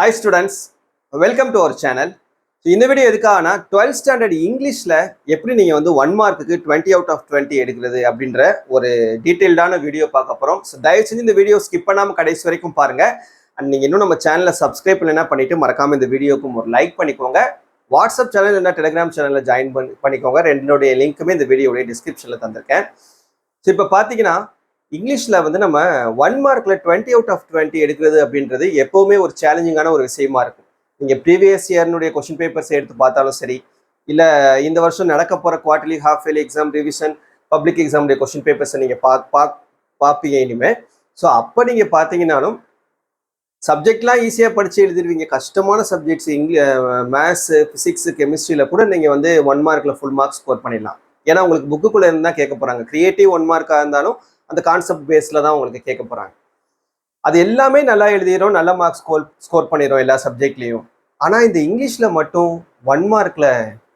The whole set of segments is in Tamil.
Hi students, welcome to our channel. இந்த வீடியோ எதுக்காகனா 12th ஸ்டாண்டர்ட் இங்கிலீஷில் எப்படி நீங்கள் வந்து 1 மார்க்குக்கு 20 out of 20 எடுக்கிறது அப்படின்ற ஒரு டீட்டெயில்டான வீடியோ பார்க்க போகிறோம். ஸோ தயவு செஞ்சு இந்த வீடியோ ஸ்கிப் பண்ணாமல் கடைசி வரைக்கும் பாருங்கள். அண்ட் நீங்கள் இன்னும் நம்ம சேனலை சப்ஸ்கிரைப் இல்லைன்னா பண்ணிவிட்டு மறக்காமல் இந்த வீடியோக்கும் ஒரு லைக் பண்ணிக்கோங்க. வாட்ஸ்அப் சேனல் இல்லைன்னா டெலிகிராம் சேனலில் ஜாயின் பண்ணிக்கோங்க. ரெண்டுடைய லிங்க்குமே இந்த வீடியோடைய டிஸ்கிரிப்ஷனில் தந்திருக்கேன். ஸோ இப்போ பார்த்தீங்கன்னா இங்கிலீஷில் வந்து நம்ம 1 மார்க்கில் 20 out of 20 எடுக்கிறது அப்படின்றது எப்போவுமே ஒரு சேலஞ்சிங்கான ஒரு விஷயமா இருக்கும். நீங்கள் ப்ரீவியஸ் இயர்னுடைய கொஸ்டின் பேப்பர்ஸ் எடுத்து பார்த்தாலும் சரி, இல்லை இந்த வருஷம் நடக்க போகிற quarterly half yearly exam revision public எக்ஸாமுடைய கொஸ்டின் பேப்பர்ஸை நீங்கள் பார்ப்பீங்க இனிமேல். ஸோ அப்போ நீங்கள் பார்த்தீங்கன்னாலும் சப்ஜெக்ட்லாம் ஈஸியாக படித்து எழுதிடுவீங்க. கஷ்டமான சப்ஜெக்ட்ஸ் மேத்ஸு, ஃபிசிக்ஸு, கெமிஸ்ட்ரியில் கூட நீங்கள் வந்து 1 மார்க்கில் ஃபுல் மார்க்ஸ் ஸ்கோர் பண்ணிடலாம். ஏன்னா உங்களுக்கு புக்குக்குள்ளே இருந்து தான் கேட்க போகிறாங்க. கிரியேட்டிவ் 1 மார்க்காக இருந்தாலும் அந்த கான்செப்ட் பேஸில் தான் உங்களுக்கு கேட்க போகிறாங்க. அது எல்லாமே நல்லா எழுதிடும், நல்ல மார்க்ஸ் ஸ்கோர் பண்ணிடும் எல்லா சப்ஜெக்ட்லேயும். ஆனால் இந்த இங்கிலீஷில் மட்டும் 1 மார்க்கில்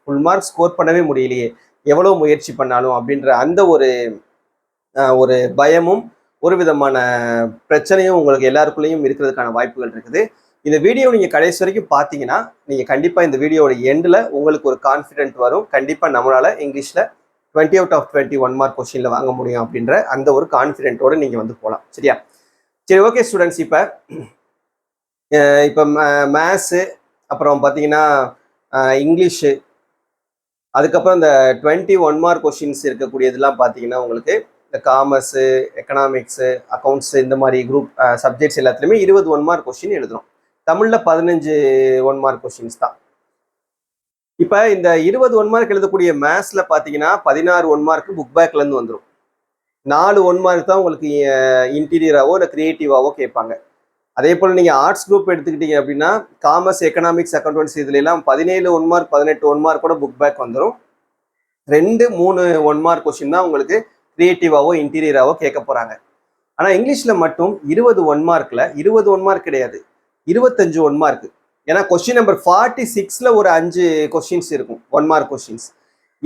ஃபுல் மார்க் ஸ்கோர் பண்ணவே முடியலையே, எவ்வளோ முயற்சி பண்ணாலும் அப்படின்ற அந்த ஒரு பயமும் ஒரு விதமான பிரச்சனையும் உங்களுக்கு எல்லாருக்குள்ளேயும் இருக்கிறதுக்கான வாய்ப்புகள் இருக்குது. இந்த வீடியோ நீங்கள் கடைசி வரைக்கும் பார்த்தீங்கன்னா நீங்கள் கண்டிப்பாக இந்த வீடியோட எண்டில் உங்களுக்கு ஒரு கான்ஃபிடென்ட் வரும். கண்டிப்பாக நம்மளால் இங்கிலீஷில் 20 out of 20 1 மார்க் கொஸ்டினில் வாங்க முடியும் அப்படின்ற அந்த ஒரு கான்ஃபிடென்ட்டோடு நீங்கள் வந்து போகலாம். சரியா? சரி, ஓகே ஸ்டூடெண்ட்ஸ். இப்போ மேத்ஸு, அப்புறம் பார்த்தீங்கன்னா இங்கிலீஷு, அதுக்கப்புறம் இந்த 21 மார்க் கொஸ்டின்ஸ் இருக்கக்கூடியதெல்லாம் பார்த்தீங்கன்னா உங்களுக்கு இந்த காமர்ஸு, எக்கனாமிக்ஸு, அக்கௌண்ட்ஸு, இந்த மாதிரி குரூப் சப்ஜெக்ட்ஸ் எல்லாத்துலேயுமே 20 1 மார்க் கொஸ்டின் எழுதுறோம். தமிழில் 15 1 மார்க் கொஸ்டின்ஸ் தான். இப்போ இந்த 20 1 மார்க் எழுதக்கூடிய மேத்ஸில் பார்த்தீங்கன்னா 16 1 மார்க் புக் பேக்லேருந்து வந்துடும். 4 1 மார்க் தான் உங்களுக்கு இன்டீரியராகவோ இல்லை கிரியேட்டிவாவோ கேட்பாங்க. அதே போல் நீங்கள் ஆர்ட்ஸ் குரூப் எடுத்துக்கிட்டீங்க அப்படின்னா காமர்ஸ், எக்கனாமிக்ஸ், அக்கௌண்டன்சி இதுலாம் 17 1 மார்க் 18 1 மார்க் கூட புக் பேக் வந்துடும். 2 3 1 மார்க் கொஸ்டின் தான் உங்களுக்கு கிரியேட்டிவாவோ இன்டீரியராகவோ கேட்க போகிறாங்க. ஆனால் இங்கிலீஷில் மட்டும் 20 1 மார்க்கில் 20 1 மார்க் கிடையாது, 25 1 மார்க். ஏன்னா கொஸ்டின் நம்பர் 46ல் ஒரு 5 கொஸ்டின்ஸ் இருக்கும் 1 மார்க் கொஸ்டின்ஸ்.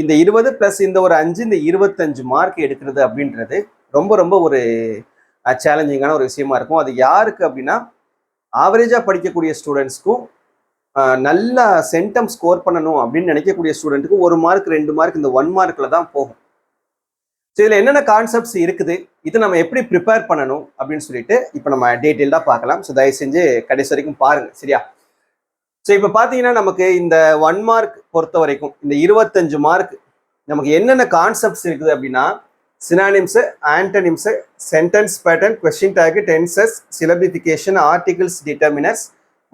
இந்த 20 ப்ளஸ் இந்த ஒரு 5, இந்த 25 மார்க் எடுக்கிறது அப்படின்றது ரொம்ப ரொம்ப ஒரு சேலஞ்சிங்கான ஒரு விஷயமா இருக்கும். அது யாருக்கு அப்படின்னா ஆவரேஜாக படிக்கக்கூடிய ஸ்டூடெண்ட்ஸ்க்கும் நல்லா சென்டம் ஸ்கோர் பண்ணணும் அப்படின்னு நினைக்கக்கூடிய ஸ்டூடெண்ட்டுக்கு 1 மார்க் 2 மார்க் இந்த 1 மார்க்கில் தான் போகும். ஸோ இதில் என்னென்ன கான்செப்ட்ஸ் இருக்குது, இது நம்ம எப்படி ப்ரிப்பேர் பண்ணணும் அப்படின்னு சொல்லிட்டு இப்போ நம்ம டீட்டெயில்டாக பார்க்கலாம். ஸோ தயவு செஞ்சு கடைசி வரைக்கும் பாருங்கள். சரியா? ஸோ இப்போ பார்த்தீங்கன்னா நமக்கு இந்த 1 மார்க் பொறுத்த வரைக்கும் இந்த 25 மார்க் நமக்கு என்னென்ன கான்செப்ட்ஸ் இருக்குது அப்படின்னா synonyms, antonyms, sentence pattern, question tag, tenses, syllabification, articles, determiners,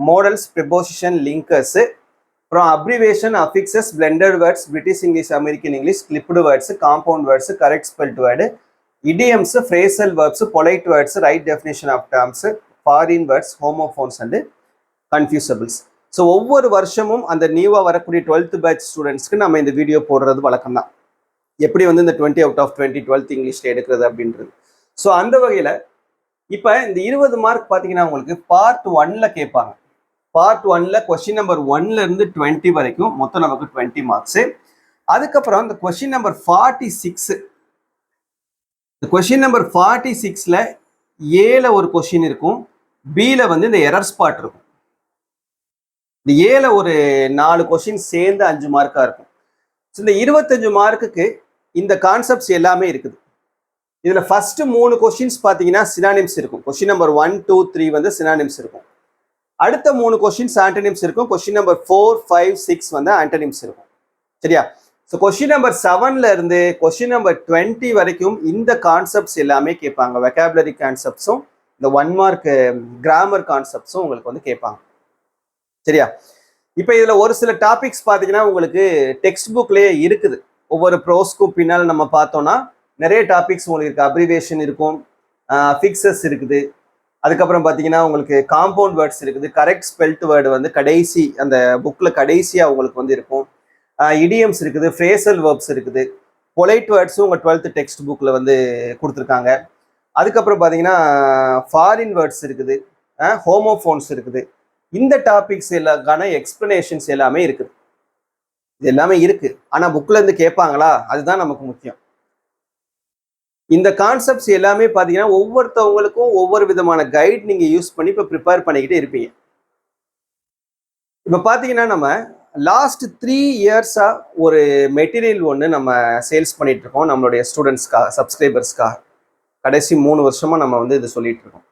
modals, preposition, linkers, அப்புறம் abbreviation, affixes, blended words, British English, American English, clipped words, compound words, correct spelt word, idioms, phrasal words, polite words, right definition of terms, foreign words, homophones and confusables. So ஒவ்வொரு வருஷமும் அந்த நியூவாக வரக்கூடிய 12th பேட்ச் ஸ்டூடெண்ட்ஸ்க்கு நம்ம இந்த வீடியோ போடுறது வழக்கம் தான், எப்படி வந்து இந்த 20 out of 20 12th இங்கிலீஷில் எடுக்கிறது அப்படின்றது. ஸோ அந்த வகையில் இப்போ இந்த 20 மார்க் பார்த்தீங்கன்னா உங்களுக்கு பார்ட் 1ல் கேட்பாங்க. பார்ட் 1ல் கொஸ்டின் நம்பர் 1லேருந்து 20 வரைக்கும் மொத்தம் நமக்கு 20 மார்க்ஸு. அதுக்கப்புறம் இந்த கொஸ்டின் நம்பர் 46, இந்த கொஸ்டின் நம்பர் 46ல் ஏல ஒரு கொஸ்டின் இருக்கும், பியில் வந்து இந்த எரர் ஸ்பாட் இருக்கும். இந்த ஏல ஒரு 4 கொஸ்டின் சேர்ந்து 5 மார்க்காக இருக்கும். ஸோ இந்த 25 மார்க்குக்கு இந்த கான்செப்ட்ஸ் எல்லாமே இருக்குது. இதில் ஃபஸ்ட்டு 3 கொஸ்டின்ஸ் பார்த்தீங்கன்னா சினானிம்ஸ் இருக்கும். கொஸ்டின் நம்பர் 1 2 3 வந்து சினானிம்ஸ் இருக்கும். அடுத்த 3 கொஸ்டின்ஸ் ஆன்டனிம்ஸ் இருக்கும். கொஸ்டின் நம்பர் 4 5 6 வந்து ஆன்டனிம்ஸ் இருக்கும். சரியா? ஸோ கொஸ்டின் நம்பர் 7ல இருந்து கொஸ்டின் நம்பர் 20 வரைக்கும் இந்த கான்செப்ட்ஸ் எல்லாமே கேட்பாங்க. வெக்காபுலரி கான்செப்ட்ஸும் இந்த 1 மார்க் கிராமர் கான்செப்ட்ஸும் உங்களுக்கு வந்து கேட்பாங்க. சரியா? இப்போ இதில் ஒரு சில டாபிக்ஸ் பார்த்தீங்கன்னா உங்களுக்கு டெக்ஸ்ட் புக்லேயே இருக்குது. ஒவ்வொரு ப்ரோஸ்க்கும் பின்னால் நம்ம பார்த்தோம்னா நிறைய டாபிக்ஸ் உங்களுக்கு இருக்குது. அப்ரிவேஷன் இருக்கும், ஃபிக்சஸ் இருக்குது, அதுக்கப்புறம் பார்த்தீங்கன்னா உங்களுக்கு காம்பவுண்ட் வேர்ட்ஸ் இருக்குது, கரெக்ட் ஸ்பெல்ட் வேர்டு வந்து கடைசி அந்த புக்கில் கடைசியாக உங்களுக்கு வந்து இருக்கும், இடியம்ஸ் இருக்குது, ஃப்ரேசல் வேர்ப்ஸ் இருக்குது, பொலைட் வேர்ட்ஸும் உங்கள் 12th டெக்ஸ்ட் புக்கில் வந்து கொடுத்துருக்காங்க. அதுக்கப்புறம் பார்த்தீங்கன்னா ஃபாரின் வேர்ட்ஸ் இருக்குது, ஹோமோஃபோன்ஸ் இருக்குது. இந்த டாபிக்ஸ் எல்லாக்கான எக்ஸ்பிளனேஷன்ஸ் எல்லாமே இருக்குது. இது எல்லாமே இருக்கு. ஆனால் புக்ல இருந்து கேட்பாங்களா, அதுதான் நமக்கு முக்கியம். இந்த கான்செப்ட்ஸ் எல்லாமே பார்த்தீங்கன்னா ஒவ்வொருத்தவங்களுக்கும் ஒவ்வொரு விதமான கைட் நீங்கள் யூஸ் பண்ணி இப்போ ப்ரிப்பேர் பண்ணிக்கிட்டே இருப்பீங்க. இப்போ பார்த்தீங்கன்னா நம்ம லாஸ்ட் 3 இயர்ஸாக ஒரு மெட்டீரியல் ஒன்று நம்ம சேல்ஸ் பண்ணிட்டு இருக்கோம் நம்மளுடைய ஸ்டூடெண்ட்ஸ்க்காக, சப்ஸ்கிரைபர்ஸ்க்காக. கடைசி 3 வருஷமா நம்ம வந்து இது சொல்லிட்டு இருக்கோம்.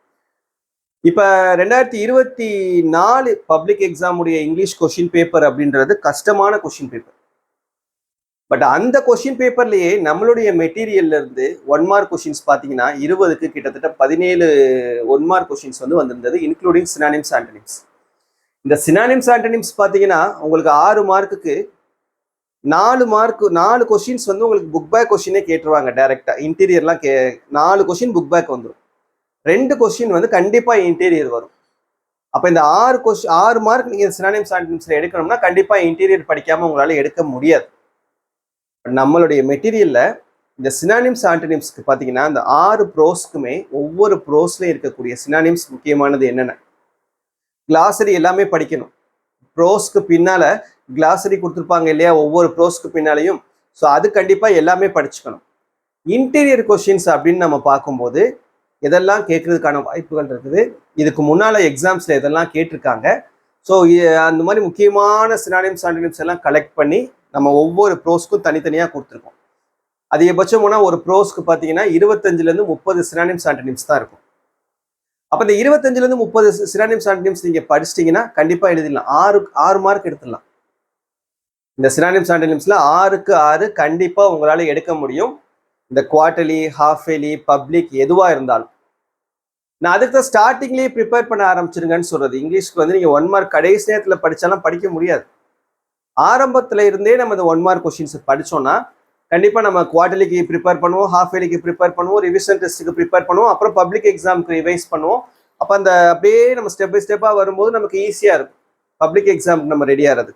இப்போ 2024 பப்ளிக் எக்ஸாம் உடைய இங்கிலீஷ் கொஷின் பேப்பர் அப்படின்றது கஷ்டமான கொஷின் பேப்பர். பட் அந்த கொஷின் பேப்பர்லயே நம்மளுடைய மெட்டீரியல்ல இருந்து 1 மார்க் கொஷின்ஸ் பார்த்தீங்கன்னா 20க்கு கிட்டத்தட்ட 17 1 மார்க் கொஷின்ஸ் வந்து வந்திருந்தது, இன்க்ளூடிங் சினானிம்ஸ் ஆண்டனிம்ஸ். இந்த சினானிம்ஸ் ஆண்டனிம்ஸ் பார்த்தீங்கன்னா உங்களுக்கு 6 மார்க்குக்கு 4 கொஷின்ஸ் வந்து உங்களுக்கு புக் பேக் கொஷினே கேட்டுருவாங்க டைரக்டா. இன்டீரியர்லாம் 4 கொஷின் புக் பேக் வந்துடும், 2 கொஷின் வந்து கண்டிப்பா இன்டீரியர் வரும். அப்ப இந்த 6 மார்க் நீங்க சினானிம்ஸ் ஆண்டனிம்ஸ்ல எடுக்கணும்னா கண்டிப்பா இன்டீரியர் படிக்காம உங்களால எடுக்க முடியாது. நம்மளுடைய மெட்டீரியல்ல இந்த சினானிம்ஸ் ஆண்டனிம்ஸ்க்கு பார்த்தீங்கன்னா இந்த 6 ப்ரோஸ்க்குமே ஒவ்வொரு ப்ரோஸ்லயும் இருக்கக்கூடிய சினானிம்ஸ் முக்கியமானது என்னென்ன, கிளாசரி எல்லாமே படிக்கணும். ப்ரோஸ்க்கு பின்னால கிளாசரி கொடுத்துருப்பாங்க இல்லையா ஒவ்வொரு ப்ரோஸ்க்கு பின்னாலையும், ஸோ அது கண்டிப்பா எல்லாமே படிச்சுக்கணும். இன்டீரியர் கொஷின்ஸ் அப்படின்னு நம்ம பார்க்கும்போது எதெல்லாம் கேட்கறதுக்கான வாய்ப்புகள் இருக்குது, இதுக்கு முன்னால எக்ஸாம்ஸ்ல எதெல்லாம் கேட்டிருக்காங்க, ஸோ அந்த மாதிரி முக்கியமான சினானிம்ஸ் ஆண்டனிம்ஸ் எல்லாம் கலெக்ட் பண்ணி நம்ம ஒவ்வொரு ப்ரோஸ்க்கும் தனித்தனியாக கொடுத்துருக்கோம். அதிகபட்சம் போனால் ஒரு ப்ரோஸ்க்கு பார்த்தீங்கன்னா 25லேருந்து 30 சினானிம்ஸ் ஆண்டனிம்ஸ் தான் இருக்கும். அப்போ இந்த 25லேருந்து 30 சினானிம்ஸ் ஆண்டனிம்ஸ் நீங்கள் படிச்சிட்டிங்கன்னா கண்டிப்பாக எழுதிடலாம், 6 மார்க் எடுத்துடலாம். இந்த சினானிம்ஸ் ஆண்டனிம்ஸ்ல 6க்கு 6 கண்டிப்பாக உங்களால் எடுக்க முடியும். இந்த குவார்டர்லி, ஹாஃப் இயர்லி, பப்ளிக் எதுவாக இருந்தாலும். நான் அதுக்கு தான் ஸ்டார்டிங்லேயே ப்ரிப்பேர் பண்ண ஆரம்பிச்சிருங்கன்னு சொல்றது. இங்கிலீஷ்க்கு வந்து நீங்கள் 1 மார்க் கடைசி நேரத்தில் படித்தாலும் படிக்க முடியாது. ஆரம்பத்தில் இருந்தே நம்ம இந்த 1 மார்க் கொஷின்ஸ் படித்தோம்னா கண்டிப்பாக நம்ம குவார்டர்லிக்கு ப்ரிப்பேர் பண்ணுவோம், ஹாஃப் இயர்லிக்கு ப்ரிப்பேர் பண்ணுவோம், ரிவிஷன் டெஸ்ட்டுக்கு ப்ரிப்பேர் பண்ணுவோம், அப்புறம் பப்ளிக் எக்ஸாமுக்கு ரிவைஸ் பண்ணுவோம். அப்போ அந்த அப்படியே நம்ம ஸ்டெப் பை ஸ்டெப்பாக வரும்போது நமக்கு ஈஸியாக இருக்கும் பப்ளிக் எக்ஸாமுக்கு நம்ம ரெடி ஆகிறது.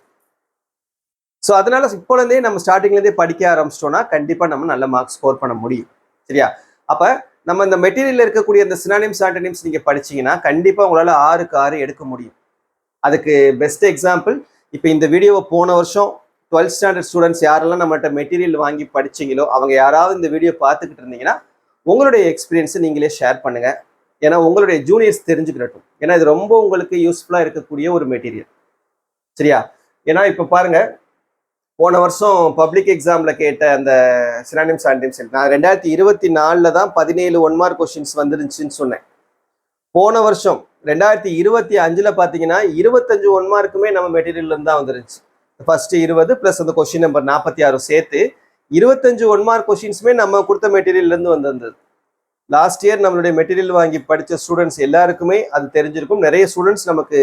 ஸோ அதனால இப்போலேருந்தே நம்ம ஸ்டார்டிங்லேருந்தே படிக்க ஆரம்பிச்சிட்டோம்னா கண்டிப்பாக நம்ம நல்ல மார்க் ஸ்கோர் பண்ண முடியும். சரியா? அப்போ நம்ம இந்த மெட்டீரியலில் இருக்கக்கூடிய இந்த சினானிம்ஸ் ஆண்டனிம்ஸ் நீங்கள் படிச்சீங்கன்னா கண்டிப்பாக உங்களால் 6க்கு 6 எடுக்க முடியும். அதுக்கு பெஸ்ட் எக்ஸாம்பிள், இப்போ இந்த வீடியோவை போன வருஷம் 12th ஸ்டாண்டர்ட் ஸ்டூடெண்ட்ஸ் யாரெல்லாம் நம்மகிட்ட மெட்டீரியல் வாங்கி படிச்சிங்களோ அவங்க யாராவது இந்த வீடியோ பார்த்துக்கிட்டு இருந்தீங்கன்னா உங்களுடைய எக்ஸ்பீரியன்ஸை நீங்களே ஷேர் பண்ணுங்க. ஏன்னா உங்களுடைய ஜூனியர்ஸ் தெரிஞ்சுக்கிறட்டும். ஏன்னா இது ரொம்ப உங்களுக்கு யூஸ்ஃபுல்லாக இருக்கக்கூடிய ஒரு மெட்டீரியல். சரியா? ஏன்னா இப்போ பாருங்க, போன வருஷம் பப்ளிக் எக்ஸாம்ல கேட்ட அந்த சினானிம்ஸ் ஆண்டனிம்ஸ் நான் 2024 தான் 17 1 மார்க் கொஸ்டின்ஸ் வந்துருந்துச்சுன்னு சொன்னேன். போன வருஷம் 2025 பார்த்தீங்கன்னா 25 1 மார்க்குமே நம்ம மெட்டீரியல்ல இருந்து தான் வந்துருச்சு. ஃபர்ஸ்ட் 20 பிளஸ் அந்த கொஸ்டின் நம்பர் 46 சேர்த்து 25 1 மார்க் கொஸ்டின்ஸுமே நம்ம கொடுத்த மெட்டீரியல்ல இருந்து வந்திருந்தது. லாஸ்ட் இயர் நம்மளுடைய மெட்டீரியல் வாங்கி படித்த ஸ்டூடெண்ட்ஸ் எல்லாருக்குமே அது தெரிஞ்சிருக்கும். நிறைய ஸ்டூடெண்ட்ஸ் நமக்கு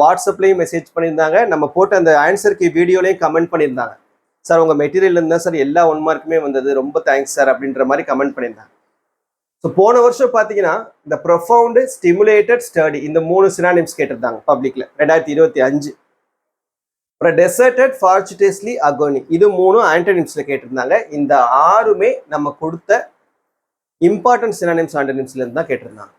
வாட்ஸ்அப்லேயும் மெசேஜ் பண்ணியிருந்தாங்க, நம்ம போட்ட அந்த ஆன்சருக்கு வீடியோலையும் கமெண்ட் பண்ணியிருந்தாங்க. சார் உங்கள் மெட்டீரியல் இருந்தால் சார் எல்லா 1 மார்க்குமே வந்தது, ரொம்ப தேங்க்ஸ் சார் அப்படின்ற மாதிரி கமெண்ட் பண்ணியிருந்தாங்க. ஸோ போன வருஷம் பார்த்தீங்கன்னா இந்த ப்ரொஃபவுண்ட், ஸ்டிமுலேட்டட், ஸ்டடி இந்த 3 சினானிம்ஸ் கேட்டிருந்தாங்க பப்ளிக்ல 2025. அப்புறம் டெசர்டட், ஃபார்ச்சுனேட்லி, அகோனி இது 3 ஆண்டனிம்ஸ்ல கேட்டிருந்தாங்க. இந்த 6மே நம்ம கொடுத்த இம்பார்ட்டன்ட் சினானிம்ஸ் ஆண்டனிம்ஸ்ல இருந்து தான் கேட்டிருந்தாங்க.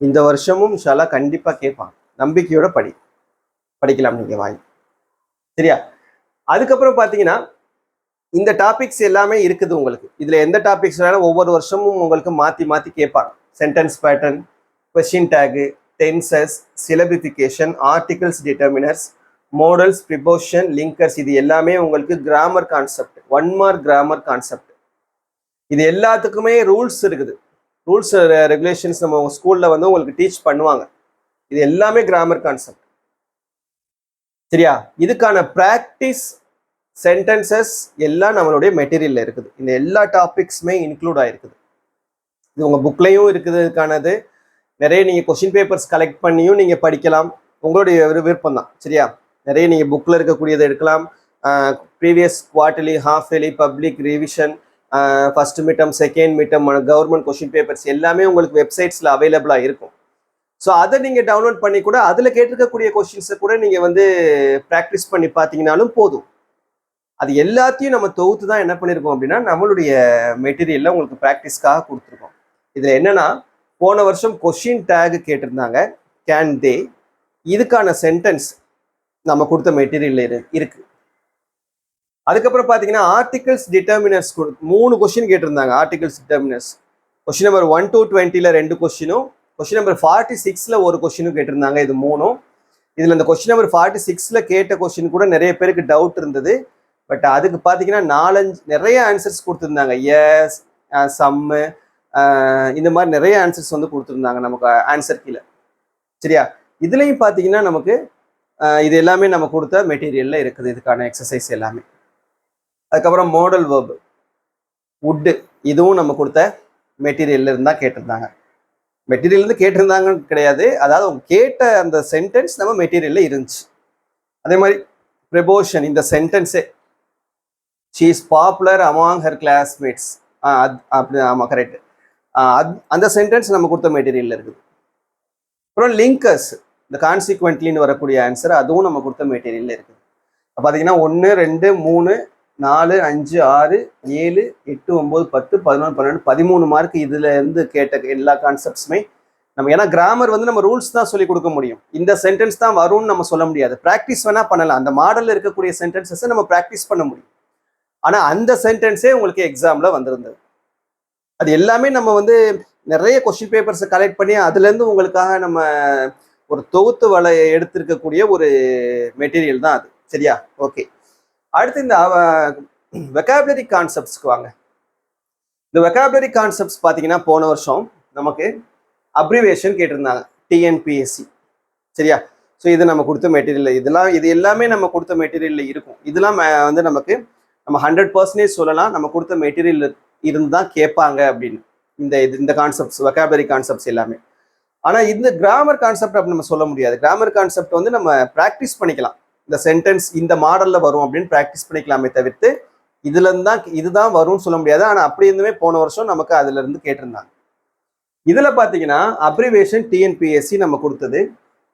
இந்த வருஷமும் இன்ஷால்லா கண்டிப்பா கேட்பாங்க. நம்பிக்கையோட படிக்கலாம் நீங்க வாங்கி. சரியா? அதுக்கப்புறம் பார்த்தீங்கன்னா இந்த டாபிக்ஸ் எல்லாமே இருக்குது உங்களுக்கு. இதுல எந்த டாபிக்ஸ் ஒவ்வொரு வருஷமும் உங்களுக்கு மாத்தி மாத்தி கேட்பாங்க. Sentence pattern, question tag, tenses, syllabification, articles, determiners, modals, preposition, linkers இது எல்லாமே உங்களுக்கு grammar concept, 1 mark grammar concept. இது எல்லாத்துக்குமே ரூல்ஸ் இருக்குது. ரூல்ஸ் ரெகுலேஷன்ஸ் நம்ம உங்க ஸ்கூல்ல வந்து உங்களுக்கு டீச் பண்ணுவாங்க. இது எல்லாமே கிராமர் கான்செப்ட். சரியா? இதுக்கான பிராக்டிஸ் சென்டென்சஸ் எல்லாம் நம்மளுடைய மெட்டீரியல்ல இருக்குது. இந்த எல்லா டாபிக்ஸுமே இன்க்ளூட் ஆயிருக்குது. இது உங்க புக்லையும் இருக்குது. இதுக்கானது நிறைய நீங்க கொஸ்டின் பேப்பர்ஸ் கலெக்ட் பண்ணியும் நீங்க படிக்கலாம். உங்களுடைய விருப்பம் தான். சரியா? நிறைய நீங்க புக்ல இருக்கக்கூடியதை எடுக்கலாம். Previous quarterly, half yearly, public, revision, first midterm, second midterm, government question papers எல்லாமே உங்களுக்கு வெப்சைட்ஸ்ல அவைலபிளா இருக்கும். ஸோ அதை நீங்க டவுன்லோட் பண்ணி கூட அதுல கேட்டிருக்கக்கூடிய கொஸ்டின்ஸை கூட நீங்க வந்து ப்ராக்டிஸ் பண்ணி பார்த்தீங்கன்னாலும் போதும். அது எல்லாத்தையும் நம்ம தொகுத்து தான் என்ன பண்ணியிருக்கோம் அப்படின்னா நம்மளுடைய மெட்டீரியல்ல உங்களுக்கு ப்ராக்டிஸ்க்காக கொடுத்துருக்கோம். இதுல என்னன்னா போன வருஷம் கொஸ்டின் டேக் கேட்டிருந்தாங்க, கேன் தே, இதுக்கான சென்டென்ஸ் நம்ம கொடுத்த மெட்டீரியல் இருக்கு. அதுக்கப்புறம் பார்த்தீங்கன்னா ஆர்டிகல்ஸ், டிட்டர்மினர்ஸ் 3 கொஸ்டின் கேட்டிருந்தாங்க. Articles, determiners question number 1 to 20ல 2 கொஸ்டினும், கொஸ்டின் நம்பர் 46ல 1 கொஸ்டினும் கேட்டிருந்தாங்க. இது 3. இதில் இந்த கொஸ்டின் நம்பர் 46ல் கேட்ட கொஸ்டின் கூட நிறைய பேருக்கு டவுட் இருந்தது. பட் அதுக்கு பார்த்தீங்கன்னா 4-5 நிறைய ஆன்சர்ஸ் கொடுத்துருந்தாங்க. எஸ், சம்மு, இந்த மாதிரி நிறைய ஆன்சர்ஸ் வந்து கொடுத்துருந்தாங்க நமக்கு ஆன்சர் கீழே. சரியா, இதுலேயும் பார்த்தீங்கன்னா நமக்கு இது எல்லாமே நம்ம கொடுத்த மெட்டீரியலில் இருக்குது, இதுக்கான எக்ஸசைஸ் எல்லாமே. அதுக்கப்புறம் மாடல் வேர்ப் வுட்டு, இதுவும் நம்ம கொடுத்த மெட்டீரியல்ல இருந்தால் கேட்டிருந்தாங்க. மெட்டீரியல்லேருந்து கேட்டிருந்தாங்கன்னு கிடையாது, அதாவது அவங்க கேட்ட அந்த சென்டென்ஸ் நம்ம மெட்டீரியலில் இருந்துச்சு. அதே மாதிரி ப்ரெபோஷன், இந்த சென்டென்ஸே she is popular among her classmates, அப்படி ஆமாம் கரெக்டு, அந்த சென்டென்ஸ் நம்ம கொடுத்த மெட்டீரியலில் இருக்குது. அப்புறம் லிங்கர்ஸ், இந்த கான்சிக்வெண்ட்லின்னு வரக்கூடிய ஆன்சர், அதுவும் நம்ம கொடுத்த மெட்டீரியலில் இருக்குது. பார்த்தீங்கன்னா 1 2 3 4 5 6 7 8 9 10 11 12 13 மார்க் இதுல இருந்து கேட்ட எல்லா கான்செப்ட்ஸுமே நம்ம, ஏன்னா கிராமர் வந்து நம்ம ரூல்ஸ் தான் சொல்லி கொடுக்க முடியும், இந்த சென்டென்ஸ் தான் வரும்னு நம்ம சொல்ல முடியாது. ப்ராக்டிஸ் வேணா பண்ணலாம், அந்த மாடலில் இருக்கக்கூடிய சென்டென்சஸை நம்ம ப்ராக்டிஸ் பண்ண முடியும். ஆனால் அந்த சென்டென்ஸே உங்களுக்கு எக்ஸாமில் வந்திருந்தது. அது எல்லாமே நம்ம வந்து நிறைய கொஸ்டின் பேப்பர்ஸை கலெக்ட் பண்ணி அதுலேருந்து உங்களுக்காக நம்ம ஒரு தொகுத்து எடுத்திருக்கக்கூடிய ஒரு மெட்டீரியல் தான் அது. சரியா, ஓகே. அடுத்து இந்த வெக்காபுலரி கான்செப்ட்ஸ்க்கு வாங்க. இந்த வெக்காபுலரி கான்செப்ட்ஸ் பார்த்தீங்கன்னா போன வருஷம் நமக்கு அப்ரிவேஷன் கேட்டிருந்தாங்க, டிஎன்பிஎஸ்சி. சரியா, ஸோ இது நம்ம கொடுத்த மெட்டீரியல், இது எல்லாமே நம்ம கொடுத்த மெட்டீரியலில் இருக்கும். இதெல்லாம் வந்து நமக்கு நம்ம 100% சொல்லலாம் நம்ம கொடுத்த மெட்டீரியல் இருந்து தான் கேட்பாங்க அப்படின்னு. இந்த கான்செப்ட்ஸ், வெக்காபுலரி கான்செப்ட்ஸ் எல்லாமே. ஆனால் இந்த கிராமர் கான்செப்ட் அப்படின்னு நம்ம சொல்ல முடியாது. கிராமர் கான்செப்ட் வந்து நம்ம ப்ராக்டிஸ் பண்ணிக்கலாம், இந்த சென்டென்ஸ் இந்த மாடலில் வரும் அப்படின்னு ப்ராக்டிஸ் பண்ணிக்கலாமே தவிர்த்து இதுலேருந்து தான் இதுதான் வரும்னு சொல்ல முடியாது. ஆனால் அப்படி இருந்துமே போன வருஷம் நமக்கு அதுலேருந்து கேட்டிருந்தாங்க. இதில் பார்த்தீங்கன்னா அப்ரிவேஷன் டிஎன்பிஎஸ்சி நம்ம கொடுத்தது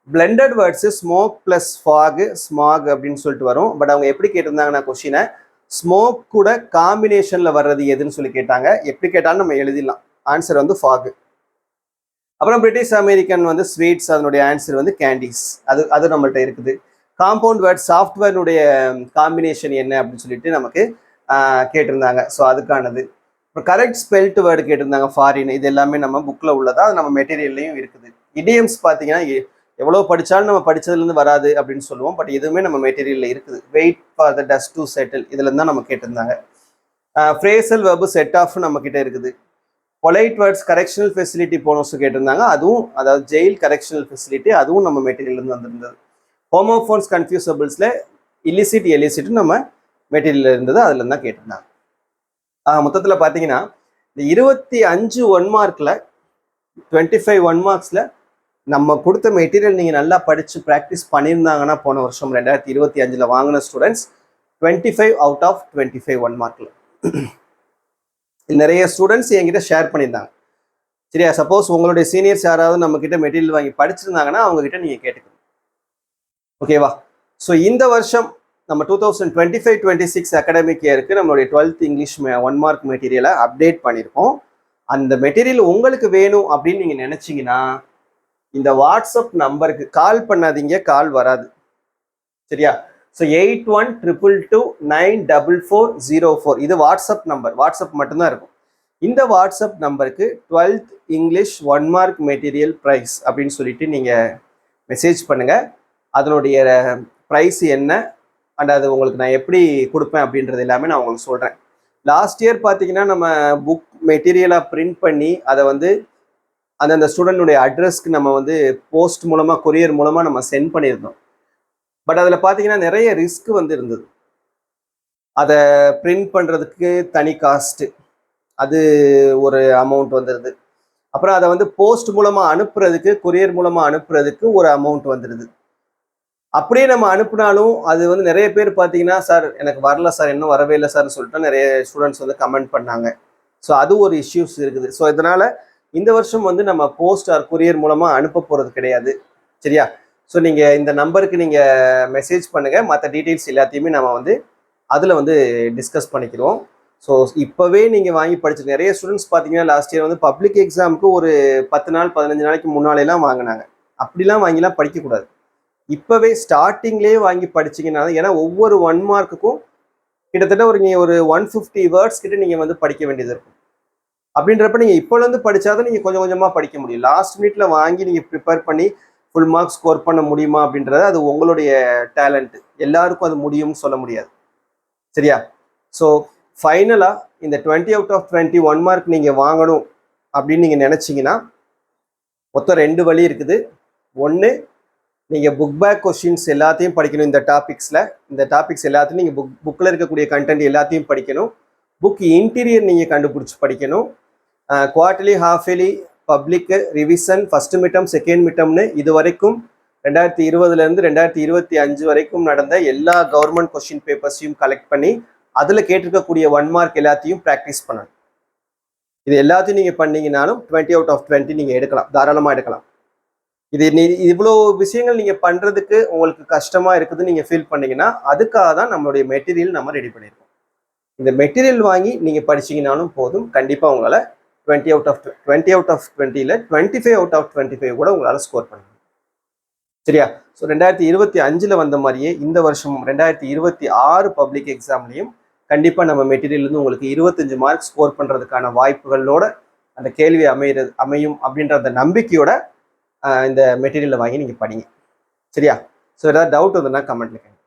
blended words smoke plus fog, smog அப்படின்னு சொல்லிட்டு வரும். பட் அவங்க எப்படி கேட்டிருந்தாங்கன்னா கொஸ்டினை ஸ்மோக் கூட காம்பினேஷனில் வர்றது எதுன்னு சொல்லி கேட்டாங்க. எப்படி கேட்டாலும் நம்ம எழுதிடலாம், ஆன்சர் வந்து ஃபாகு. அப்புறம் பிரிட்டிஷ் அமெரிக்கன் வந்து ஸ்வீட்ஸ், அதனுடைய ஆன்சர் வந்து கேண்டீஸ், அது நம்மள்ட்ட இருக்குது. காம்பவுண்ட் வேர்ட் சாஃப்ட்வேர்னுடைய காம்பினேஷன் என்ன அப்படின்னு சொல்லிட்டு நமக்கு கேட்டிருந்தாங்க. ஸோ அதுக்கானது. அப்புறம் கரெக்ட் ஸ்பெல்ட் வேர்டு கேட்டிருந்தாங்க, ஃபாரின். இது எல்லாமே நம்ம புக்கில் உள்ளதா, அது நம்ம மெட்டீரியல்லையும் இருக்குது. இடியம்ஸ் பார்த்தீங்கன்னா எவ்வளோ படித்தாலும் நம்ம படித்ததுலேருந்து வராது அப்படின்னு சொல்லுவோம், பட் எதுவுமே நம்ம மெட்டீரியலில் இருக்குது. Wait for the dust to settle, இதுல தான் நம்ம கேட்டிருந்தாங்க. ஃப்ரேசல் வெர்பு செட் ஆஃப் நம்ம கிட்ட இருக்குது. பொலைட் வேர்ட்ஸ் கரெக்ஷனல் ஃபெசிலிட்டி போனோஸ் கேட்டிருந்தாங்க, அதுவும் அதாவது ஜெயில் கரெக்ஷனல் ஃபெசிலிட்டி, அதுவும் நம்ம மெட்டீரியல்லேருந்து வந்திருந்தது. ஹோமோஃபோன்ஸ் கன்ஃபியூசபிள்ஸில் இல்லிசிட் எலிசிட் நம்ம மெட்டீரியல் இருந்தது, அதுல தான் கேட்டிருந்தாங்க. மொத்தத்தில் பார்த்தீங்கன்னா இந்த 25 1 மார்க்கில் 25 1 மார்க்ஸில் நம்ம கொடுத்த மெட்டீரியல் நீங்கள் நல்லா படித்து ப்ராக்டிஸ் பண்ணியிருந்தாங்கன்னா போன வருஷம் 2025 வாங்கின ஸ்டூடெண்ட்ஸ் 25 அவுட் ஆஃப் 25 1 மார்க்கில் நிறைய ஸ்டூடெண்ட்ஸ் என்கிட்ட ஷேர் பண்ணியிருந்தாங்க. சரியா, சப்போஸ் உங்களுடைய சீனியர்ஸ் யாராவது நம்மக்கிட்ட மெட்டீரியல் வாங்கி படிச்சிருந்தாங்கன்னா அவங்ககிட்ட நீங்கள் கேட்டுக்கணும். ஓகேவா? ஸோ இந்த வருஷம் நம்ம 2025-26 அகாடமிக் இயருக்கு நம்மளுடைய 12th இங்கிலீஷ் 1 மார்க் மெட்டீரியலை அப்டேட் பண்ணியிருக்கோம். அந்த மெட்டீரியல் உங்களுக்கு வேணும் அப்படின்னு நீங்கள் நினச்சிங்கன்னா இந்த வாட்ஸ்அப் நம்பருக்கு கால் பண்ணாதீங்க, கால் வராது. சரியா, ஸோ 8122294404 இது வாட்ஸ்அப் நம்பர், வாட்ஸ்அப் மட்டும்தான் இருக்கும். இந்த வாட்ஸ்அப் நம்பருக்கு 12th English 1 mark material price அப்படின்னு சொல்லிட்டு நீங்கள் மெசேஜ் பண்ணுங்கள். அதனுடைய ப்ரைஸ் என்ன அண்ட் அது உங்களுக்கு நான் எப்படி கொடுப்பேன் அப்படின்றது எல்லாமே நான் உங்களுக்கு சொல்கிறேன். லாஸ்ட் இயர் பார்த்தீங்கன்னா நம்ம புக் மெட்டீரியலாக பிரிண்ட் பண்ணி அதை வந்து அந்தந்த ஸ்டூடெண்டுடைய அட்ரஸ்க்கு நம்ம வந்து போஸ்ட் மூலமாக கொரியர் மூலமாக நம்ம சென்ட் பண்ணியிருந்தோம். பட் அதில் பார்த்தீங்கன்னா நிறைய ரிஸ்க் வந்து இருந்தது. அதை பிரிண்ட் பண்ணுறதுக்கு தனி காஸ்ட்டு, அது ஒரு அமௌண்ட் வந்துடுது. அப்புறம் அதை வந்து போஸ்ட் மூலமாக அனுப்புறதுக்கு, கொரியர் மூலமாக அனுப்புறதுக்கு ஒரு அமௌண்ட் வந்துடுது. அப்படியே நம்ம அனுப்புனாலும் அது வந்து நிறைய பேர் பார்த்தீங்கன்னா சார் எனக்கு வரல சார், இன்னும் வரவே இல்லை சார்னு சொல்லிட்டு நிறைய ஸ்டூடெண்ட்ஸ் வந்து கமெண்ட் பண்ணாங்க. ஸோ அது ஒரு இஷ்யூஸ் இருக்குது. ஸோ இதனால் இந்த வருஷம் வந்து நம்ம போஸ்ட் ஆர் கொரியர் மூலமாக அனுப்ப போகிறது கிடையாது. சரியா, ஸோ நீங்கள் இந்த நம்பருக்கு நீங்கள் மெசேஜ் பண்ணுங்கள், மற்ற டீட்டெயில்ஸ் எல்லாத்தையுமே நம்ம வந்து அதில் வந்து டிஸ்கஸ் பண்ணிக்கிறோம். ஸோ இப்போவே நீங்கள் வாங்கி படிச்சு நிறைய ஸ்டூடெண்ட்ஸ் பார்த்தீங்கன்னா லாஸ்ட் இயர் வந்து பப்ளிக் எக்ஸாமுக்கு ஒரு 10 நாள் 15 நாளைக்கு முன்னாலேலாம் வாங்கினாங்க. அப்படிலாம் வாங்கிலாம் படிக்கக்கூடாது. இப்போவே ஸ்டார்டிங்லேயே வாங்கி படிச்சிங்கன்னா, ஏன்னா ஒவ்வொரு 1 மார்க்குக்கும் கிட்டத்தட்ட ஒரு 150 வேர்ட்ஸ் கிட்ட நீங்கள் வந்து படிக்க வேண்டியது இருக்கும். அப்படின்றப்ப நீங்கள் இப்போலேருந்து படித்தாதான் நீங்கள் கொஞ்சம் கொஞ்சமாக படிக்க முடியும். லாஸ்ட் மினிட்ல வாங்கி நீங்கள் ப்ரிப்பேர் பண்ணி ஃபுல் மார்க்ஸ் ஸ்கோர் பண்ண முடியுமா அப்படின்றது அது உங்களுடைய டேலண்ட். எல்லாருக்கும் அது முடியும்னு சொல்ல முடியாது. சரியா? ஸோ ஃபைனலாக இந்த 20 அவுட் ஆஃப் 20 1 மார்க் நீங்கள் வாங்கணும் அப்படின்னு நீங்கள் நினச்சிங்கன்னா மொத்தம் 2 வழி இருக்குது. ஒன்று, நீங்கள் புக் பேக் கொஸ்டின்ஸ் எல்லாத்தையும் படிக்கணும். இந்த டாபிக்ஸ் எல்லாத்தையும் நீங்கள் புக்கில் இருக்கக்கூடிய கண்டென்ட் எல்லாத்தையும் படிக்கணும். புக் இன்டீரியர் நீங்கள் கண்டுபிடிச்சி படிக்கணும். Quarterly, half yearly, public, revision, first midterm, second மிட்டம்னு இது வரைக்கும் 2020 2025 வரைக்கும் நடந்த எல்லா கவர்மெண்ட் கொஸ்டின் பேப்பர்ஸையும் கலெக்ட் பண்ணி அதில் கேட்டிருக்கக்கூடிய 1 மார்க் எல்லாத்தையும் ப்ராக்டிஸ் பண்ணணும். இது எல்லாத்தையும் நீங்கள் பண்ணீங்கன்னாலும் 20 அவுட் ஆஃப் 20 நீங்கள் எடுக்கலாம், தாராளமாக எடுக்கலாம். இவ்வளோ விஷயங்கள் நீங்கள் பண்ணுறதுக்கு உங்களுக்கு கஷ்டமாக இருக்குதுன்னு நீங்கள் ஃபீல் பண்ணீங்கன்னா அதுக்காக தான் நம்மளுடைய மெட்டீரியல் நம்ம ரெடி பண்ணியிருக்கோம். இந்த மெட்டீரியல் வாங்கி நீங்கள் படிச்சிங்கனாலும் போதும், கண்டிப்பாக உங்களால் 20 அவுட் ஆஃப் 20ல் 25 அவுட் ஆஃப் 25 கூட உங்களால் ஸ்கோர் பண்ண முடியும். சரியா? ஸோ 2025 வந்த மாதிரியே இந்த வருஷம் 2026 பப்ளிக் எக்ஸாம்லையும் கண்டிப்பாக நம்ம மெட்டீரியல் உங்களுக்கு 25 மார்க் ஸ்கோர் பண்ணுறதுக்கான வாய்ப்புகளோட அந்த கேள்வி அமையும் அப்படின்ற அந்த நம்பிக்கையோட இந்த மெட்டீரியலை வாங்கி நீங்கள் படிங்க. சரியா? ஸோ ஏதாவது டவுட் வந்ததுன்னா கமெண்ட்ல கேளுங்க.